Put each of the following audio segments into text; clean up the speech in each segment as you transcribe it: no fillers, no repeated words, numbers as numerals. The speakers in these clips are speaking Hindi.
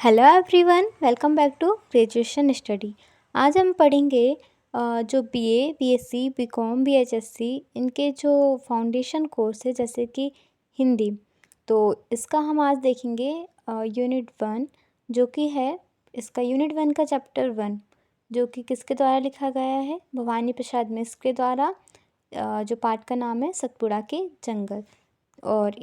Hello everyone, welcome back to graduation study. आज हम पढ़ेंगे जो बीए, बीएससी, बीकॉम, बीएचएससी इनके जो फाउंडेशन कोर्स है जैसे कि हिंदी। तो इसका हम आज देखेंगे यूनिट 1 जो कि है इसका यूनिट 1 का चैप्टर 1 जो कि किसके द्वारा लिखा गया है, भवानी प्रसाद मिश्र के द्वारा। जो पाठ का नाम है सतपुड़ा के जंगल। और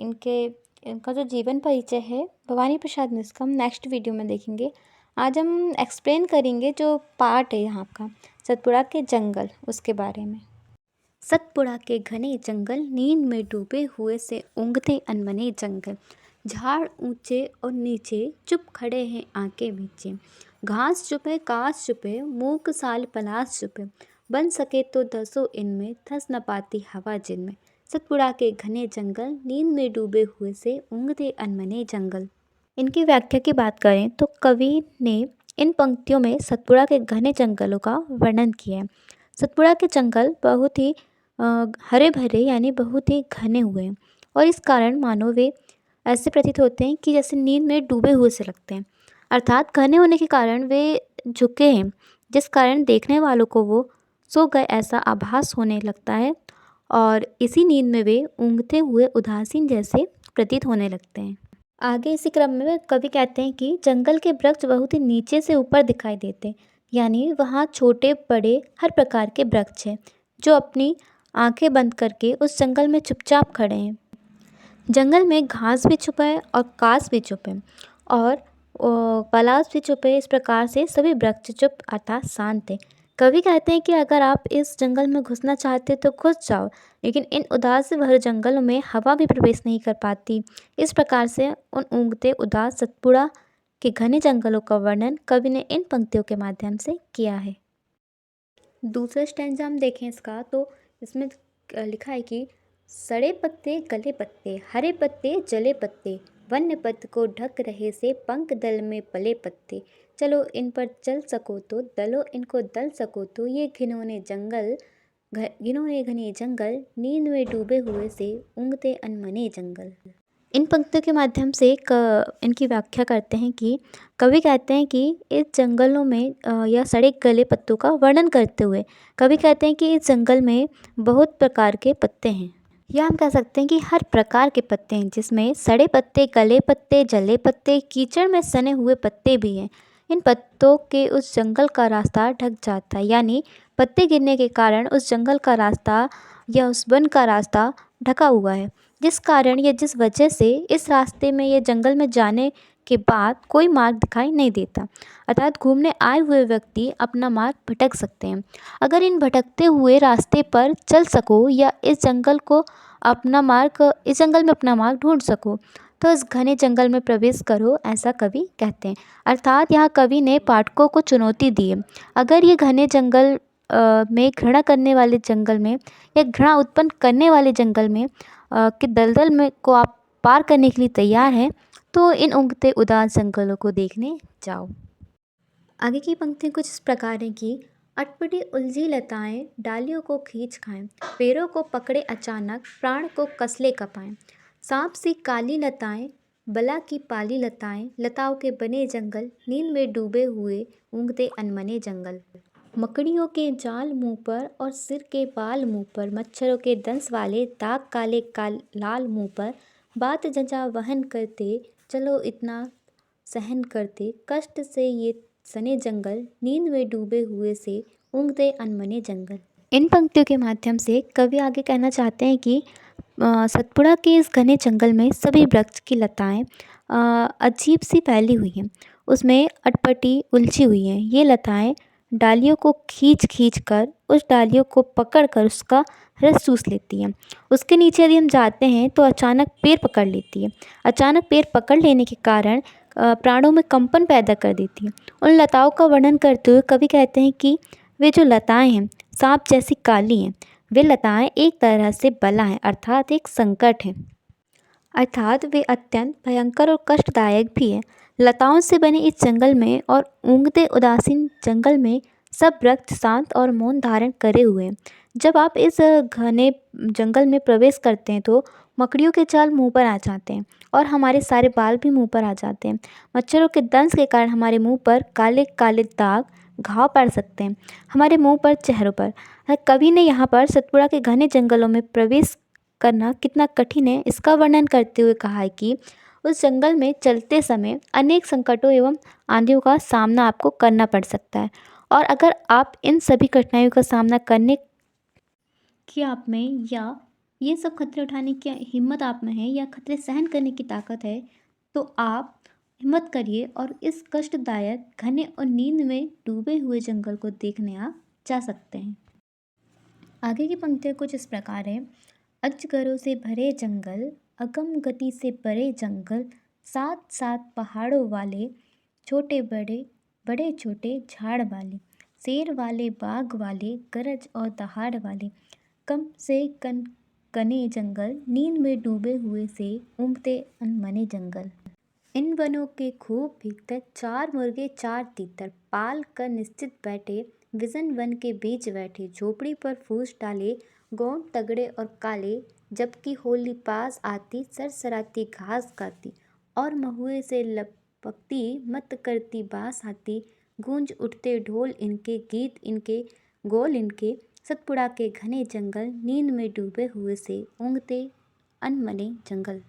इनका जो जीवन परिचय है भवानी प्रसाद मिश्र का हम नेक्स्ट वीडियो में देखेंगे। आज हम एक्सप्लेन करेंगे जो पार्ट है यहाँ का सतपुड़ा के जंगल उसके बारे में। सतपुड़ा के घने जंगल, नींद में डूबे हुए से ऊँघते अनमने जंगल। झाड़ ऊंचे और नीचे, चुप खड़े हैं आंखें मीचे। घास चुपे, काश चुपे, मूक साल पलाश चुपे। बन सके तो दसों इनमें, थस न पाती हवा जिनमें। सतपुड़ा के घने जंगल, नींद में डूबे हुए से ऊँघते अनमने जंगल। इनकी व्याख्या की बात करें तो कवि ने इन पंक्तियों में सतपुड़ा के घने जंगलों का वर्णन किया है। सतपुड़ा के जंगल बहुत ही हरे भरे यानी बहुत ही घने हुए हैं और इस कारण मानो वे ऐसे प्रतीत होते हैं कि जैसे नींद में डूबे हुए से लगते हैं। अर्थात घने होने के कारण वे झुके हैं, जिस कारण देखने वालों को वो सो गए ऐसा आभास होने लगता है और इसी नींद में वे ऊँघते हुए उदासीन जैसे प्रतीत होने लगते हैं। आगे इसी क्रम में कवि कहते हैं कि जंगल के वृक्ष बहुत ही नीचे से ऊपर दिखाई देते, यानी वहाँ छोटे बड़े हर प्रकार के वृक्ष हैं जो अपनी आंखें बंद करके उस जंगल में चुपचाप खड़े हैं। जंगल में घास भी छुपा है और कास भी छुपे और पलाश भी छुपे। इस प्रकार से सभी वृक्ष चुप अर्थात शांत है। कवि कहते हैं कि अगर आप इस जंगल में घुसना चाहते तो घुस जाओ, लेकिन इन उदास से भरे जंगलों में हवा भी प्रवेश नहीं कर पाती। इस प्रकार से उन ऊँघते उदास सतपुड़ा के घने जंगलों का वर्णन कवि ने इन पंक्तियों के माध्यम से किया है। दूसरा स्टैंजा हम देखें इसका तो इसमें लिखा है कि सड़े पत्ते गले पत्ते, हरे पत्ते जले पत्ते, वन्य पत्त को ढक रहे से पंख दल में पले पत्ते। चलो इन पर चल सको तो दलो इनको दल सको तो, ये घिनौने घने जंगल, नींद में डूबे हुए से ऊँघते अनमने जंगल। इन पंक्तियों के माध्यम से इनकी व्याख्या करते हैं कि कवि कहते हैं कि इस जंगलों में या सड़े गले पत्तों का वर्णन करते हुए कवि कहते हैं कि इस जंगल में बहुत प्रकार के पत्ते हैं, या हम कह सकते हैं कि हर प्रकार के पत्ते हैं, जिसमें सड़े पत्ते, गले पत्ते, जले पत्ते, कीचड़ में सने हुए पत्ते भी हैं। इन पत्तों के उस जंगल का रास्ता ढक जाता है, यानी पत्ते गिरने के कारण उस जंगल का रास्ता या उस वन का रास्ता ढका हुआ है, जिस कारण या जिस वजह से इस रास्ते में या जंगल में जाने के बाद कोई मार्ग दिखाई नहीं देता। अर्थात घूमने आए हुए व्यक्ति अपना मार्ग भटक सकते हैं। अगर इन भटकते हुए रास्ते पर चल सको या इस जंगल में अपना मार्ग ढूंढ सको तो इस घने जंगल में प्रवेश करो, ऐसा कवि कहते हैं। अर्थात यहाँ कवि ने पाठकों को चुनौती दी है। अगर ये घने जंगल में घृणा करने वाले जंगल में या घृणा उत्पन्न करने वाले जंगल में कि दलदल में को आप पार करने के लिए तैयार हैं तो इन ऊँघते उदास जंगलों को देखने जाओ। आगे की पंक्तियाँ कुछ इस प्रकार हैं कि अटपटी उलझी लताएं डालियों को खींच खाएं, पेड़ों को पकड़े अचानक प्राण को कसले कपाएं। सांप सी काली लताएं, बला की पाली लताएं, लताओं के बने जंगल, नींद में डूबे हुए ऊँघते अनमने जंगल। मकड़ियों के जाल मुंह पर और सिर के बाल मुंह पर, मच्छरों के दंश वाले दाग काले लाल मुंह पर, बात जजा वहन करते चलो इतना सहन करते, कष्ट से ये सने जंगल, नींद में डूबे हुए से ऊँघते अनमने जंगल। इन पंक्तियों के माध्यम से कवि आगे कहना चाहते हैं कि सतपुड़ा के इस घने जंगल में सभी वृक्ष की लताएं अजीब सी फैली हुई हैं, उसमें अटपटी उलझी हुई हैं। ये लताएं डालियों को खींच कर उस डालियों को पकड़ कर उसका रस चूस लेती हैं। उसके नीचे यदि हम जाते हैं तो अचानक पैर पकड़ लेती है। अचानक पैर पकड़ लेने के कारण प्राणों में कंपन पैदा कर देती हैं। उन लताओं का वर्णन करते हुए कवि कहते हैं कि वे जो लताएं हैं सांप जैसी काली हैं। वे लताएं एक तरह से बला हैं, अर्थात एक संकट है, अर्थात वे अत्यंत भयंकर और कष्टदायक भी है। लताओं से बने इस जंगल में और ऊँघते उदासीन जंगल में सब वृक्ष शांत और मौन धारण करे हुए हैं। जब आप इस घने जंगल में प्रवेश करते हैं तो मकड़ियों के जाल मुंह पर आ जाते हैं और हमारे सारे बाल भी मुंह पर आ जाते हैं। मच्छरों के दंश के कारण हमारे मुंह पर काले काले दाग घाव पड़ सकते हैं, हमारे मुंह पर, चेहरों पर। कवि ने यहाँ पर सतपुड़ा के घने जंगलों में प्रवेश करना कितना कठिन है इसका वर्णन करते हुए कहा है कि उस जंगल में चलते समय अनेक संकटों एवं आंधियों का सामना आपको करना पड़ सकता है, और अगर आप इन सभी कठिनाइयों का सामना करने की आप में, या ये सब खतरे उठाने की हिम्मत आप में है, या खतरे सहन करने की ताकत है, तो आप हिम्मत करिए और इस कष्टदायक घने और नींद में डूबे हुए जंगल को देखने आप जा सकते हैं। आगे की पंक्तियाँ कुछ इस प्रकार है। अजगरों से भरे जंगल, अगम गति से भरे जंगल, साथ साथ पहाड़ों वाले, छोटे बड़े बड़े छोटे झाड़ वाले, शेर वाले बाघ वाले, गरज और दहाड़ वाले, कम से कन घने जंगल, नींद में डूबे हुए से ऊँघते अनमने जंगल। इन वनों के खूब भीतर चार मुर्गे चार तीतर, पाल कर निश्चित बैठे, विजन वन के बीच बैठे, झोपड़ी पर फूस डाले, गौंड तगड़े और काले, जबकि होली पास आती सरसराती घास खाती, और महुए से लपकती मत करती बास आती, गूंज उठते ढोल इनके, गीत इनके, गोल इनके, सतपुड़ा के घने जंगल, नींद में डूबे हुए से ऊँघते अनमने जंगल।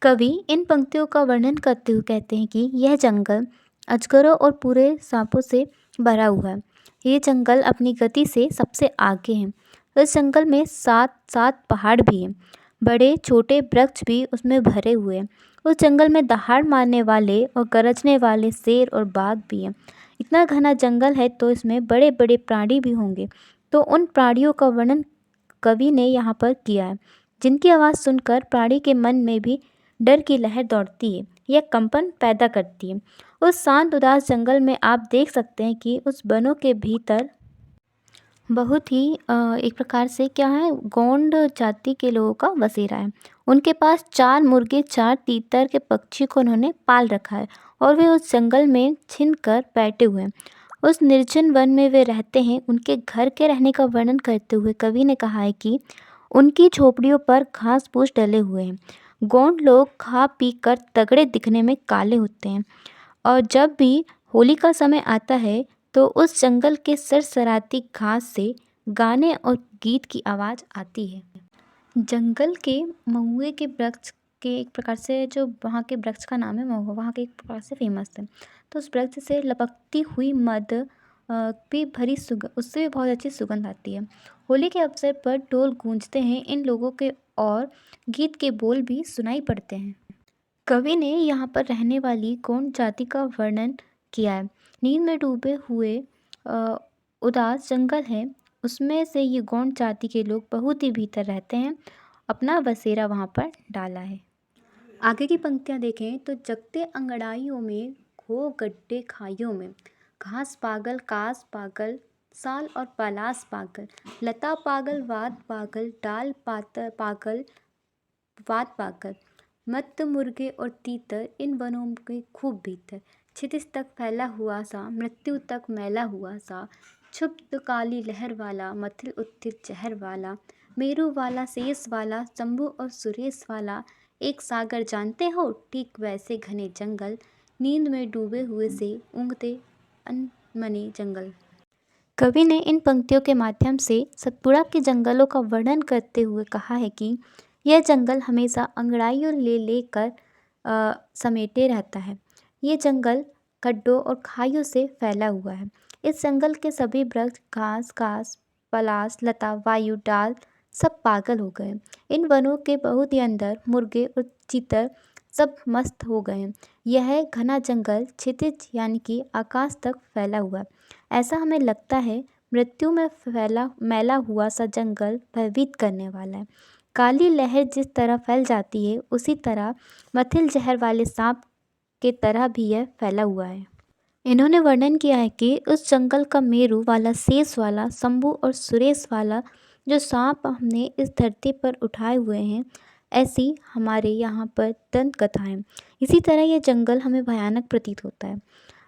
कवि इन पंक्तियों का वर्णन करते हुए कहते हैं कि यह जंगल अजगरों और पूरे सांपों से भरा हुआ है। ये जंगल अपनी गति से सबसे आगे है। इस जंगल में सात सात पहाड़ भी हैं, बड़े छोटे वृक्ष भी उसमें भरे हुए हैं। उस जंगल में दहाड़ मारने वाले और गरजने वाले शेर और बाघ भी हैं। इतना घना जंगल है तो इसमें बड़े बड़े प्राणी भी होंगे। तो उन प्राणियों का वर्णन कवि ने यहाँ पर किया है, जिनकी आवाज़ सुनकर प्राणी के मन में भी डर की लहर दौड़ती है, यह कंपन पैदा करती है। उस शांत उदास जंगल में आप देख सकते हैं कि उस वनों के भीतर बहुत ही एक प्रकार से क्या है, गोंड जाति के लोगों का बसेरा है। उनके पास चार मुर्गे चार तीतर के पक्षी को उन्होंने पाल रखा है और वे उस जंगल में छिन कर बैठे हुए हैं। उस निर्जन वन में वे रहते हैं। उनके घर के रहने का वर्णन करते हुए कवि ने कहा है कि उनकी झोपड़ियों पर घास फूस डले हुए हैं। गोंड लोग खा पी कर तगड़े दिखने में काले होते हैं, और जब भी होली का समय आता है तो उस जंगल के सरसराती घास से गाने और गीत की आवाज़ आती है। जंगल के महुए के वृक्ष के एक प्रकार से, जो वहाँ के वृक्ष का नाम है महुआ, वहाँ के एक प्रकार से फेमस है। तो उस वृक्ष से लपकती हुई मद भी भरी उससे भी बहुत अच्छी सुगंध आती है। होली के अवसर पर ढोल गूंजते हैं इन लोगों के, और गीत के बोल भी सुनाई पड़ते हैं। कवि ने यहाँ पर रहने वाली गोंड जाति का वर्णन किया है। नींद में डूबे हुए उदास जंगल है, उसमें से ये गोंड जाति के लोग बहुत ही भीतर रहते हैं, अपना बसेरा वहाँ पर डाला है। आगे की पंक्तियाँ देखें तो जगते अंगड़ाइयों में, खो गड्ढे खाइयों में, घास पागल कास पागल, साल और पलास पागल, लता पागल वात पागल, डाल पातर पागल वात पागल, मत्त मुर्गे और तीतर इन वनों के खूब भीतर, क्षितिज तक फैला हुआ सा, मृत्यु तक मैला हुआ सा, क्षुब्ध काली लहर वाला, मथिल उत्थिल चहर वाला, मेरू वाला शेष वाला, शंभु और सुरेश वाला, एक सागर जानते हो, ठीक वैसे घने जंगल, नींद में डूबे हुए से ऊँघते अनमने जंगल। कवि ने इन पंक्तियों के माध्यम से सतपुड़ा के जंगलों का वर्णन करते हुए कहा है कि यह जंगल हमेशा अंगड़ाइयों ले लेकर समेटे रहता है। ये जंगल गड्ढों और खाइयों से फैला हुआ है। इस जंगल के सभी वृक्ष, घास पलाश, लता, वायु, डाल सब पागल हो गए। इन वनों के बहुत ही अंदर मुर्गे और चीतर सब मस्त हो गए हैं। यह घना जंगल क्षितिज यानी कि आकाश तक फैला हुआ है। ऐसा हमें लगता है मृत्यु में मैला हुआ सा जंगल भयभीत करने वाला है। काली लहर जिस तरह फैल जाती है, उसी तरह मथिल जहर वाले सांप के तरह भी यह फैला हुआ है। इन्होंने वर्णन किया है कि उस जंगल का मेरू वाला, शेष वाला, शंभु और सुरेश वाला जो सांप हमने इस धरती पर उठाए हुए हैं, ऐसी हमारे यहाँ पर दंत कथाएँ। इसी तरह यह जंगल हमें भयानक प्रतीत होता है।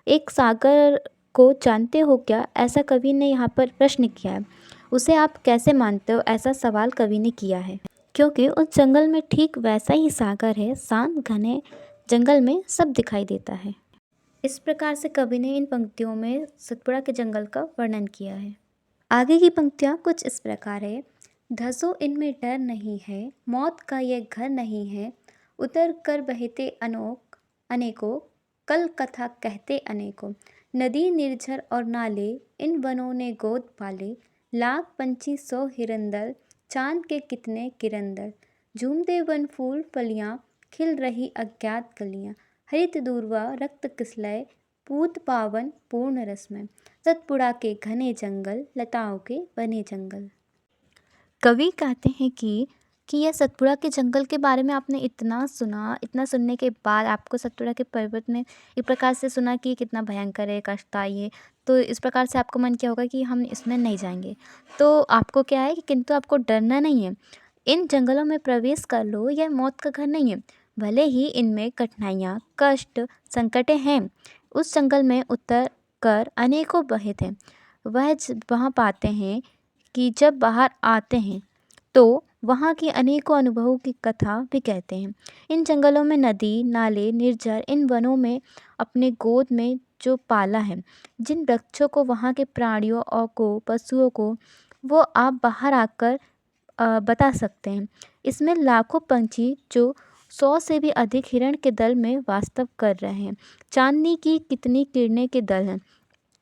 एक सागर को जानते हो क्या, ऐसा कवि ने यहाँ पर प्रश्न किया है। उसे आप कैसे मानते हो, ऐसा सवाल कवि ने किया है। क्योंकि उस जंगल में ठीक वैसा ही सागर है, शांत घने जंगल में सब दिखाई देता है। इस प्रकार से कवि ने इन पंक्तियों में सतपुड़ा के जंगल का वर्णन किया है। आगे की पंक्तियाँ कुछ इस प्रकार है। धसो इनमें डर नहीं है, मौत का ये घर नहीं है, उतर कर बहते अनेकों, कल कथा कहते अनेकों। नदी निर्झर और नाले, इन वनों ने गोद पाले, लाख पंछी सौ हिरंदल, चांद के कितने किरंदल। झूमते वन फूल फलियाँ, खिल रही अज्ञात कलियाँ, हरित दूर्वा रक्त किसलय, पूत पावन पूर्ण रसमय। सतपुड़ा के घने जंगल, लताओं के बने जंगल। कवि कहते हैं कि यह सतपुड़ा के जंगल के बारे में आपने इतना सुना, इतना सुनने के बाद आपको सतपुड़ा के पर्वत में एक प्रकार से सुना कि कितना भयंकर है, कष्टदायी है, तो इस प्रकार से आपको मन किया होगा कि हम इसमें नहीं जाएंगे। तो आपको क्या है कि किंतु आपको डरना नहीं है, इन जंगलों में प्रवेश कर लो, यह मौत का घर नहीं है। भले ही इनमें कठिनाइयाँ, कष्ट, संकटें हैं, उस जंगल में उतर कर अनेकों बहित हैं। वह वहाँ पाते हैं कि जब बाहर आते हैं तो वहाँ की अनेकों अनुभवों की कथा भी कहते हैं। इन जंगलों में नदी, नाले, निर्झर, इन वनों में अपने गोद में जो पाला है, जिन वृक्षों को, वहाँ के प्राणियों और को, पशुओं को, वो आप बाहर आकर बता सकते हैं। इसमें लाखों पंछी जो 100 से भी अधिक हिरण के दल में वास्तव कर रहे हैं। चांदनी की कितनी किरणें के दल हैं,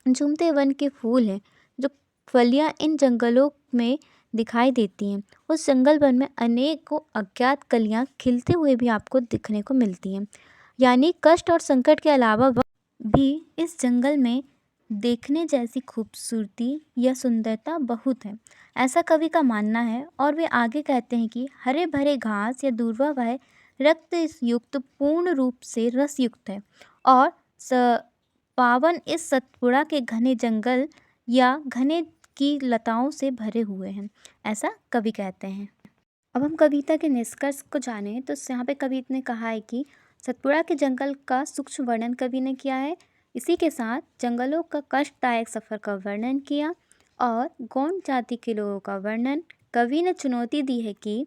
झूमते वन के फूल हैं, जो फलियाँ इन जंगलों में दिखाई देती हैं। उस जंगल वन में अनेकों अज्ञात कलियाँ खिलते हुए भी आपको दिखने को मिलती हैं। यानी कष्ट और संकट के अलावा भी इस जंगल में देखने जैसी खूबसूरती या सुंदरता बहुत है, ऐसा कवि का मानना है। और वे आगे कहते हैं कि हरे भरे घास या दूर्वा वह रक्त युक्त पूर्ण रूप से रस युक्त है, और पावन इस सतपुड़ा के घने जंगल या घने की लताओं से भरे हुए हैं, ऐसा कवि कहते हैं। अब हम कविता के निष्कर्ष को जानें तो यहाँ पे कवि ने कहा है कि सतपुड़ा के जंगल का सूक्ष्म वर्णन कवि ने किया है। इसी के साथ जंगलों का कष्टदायक सफ़र का वर्णन किया और गौंड जाति के लोगों का वर्णन। कवि ने चुनौती दी है कि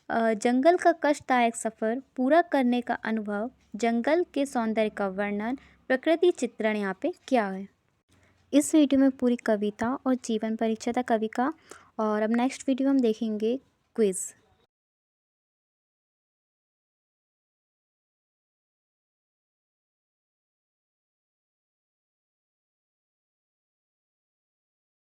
जंगल का कष्टदायक सफ़र पूरा करने का अनुभव, जंगल के सौंदर्य का वर्णन, प्रकृति चित्रण यहाँ पे किया है। इस वीडियो में पूरी कविता और जीवन परीक्षा था कवि का। और अब नेक्स्ट वीडियो हम देखेंगे क्विज़।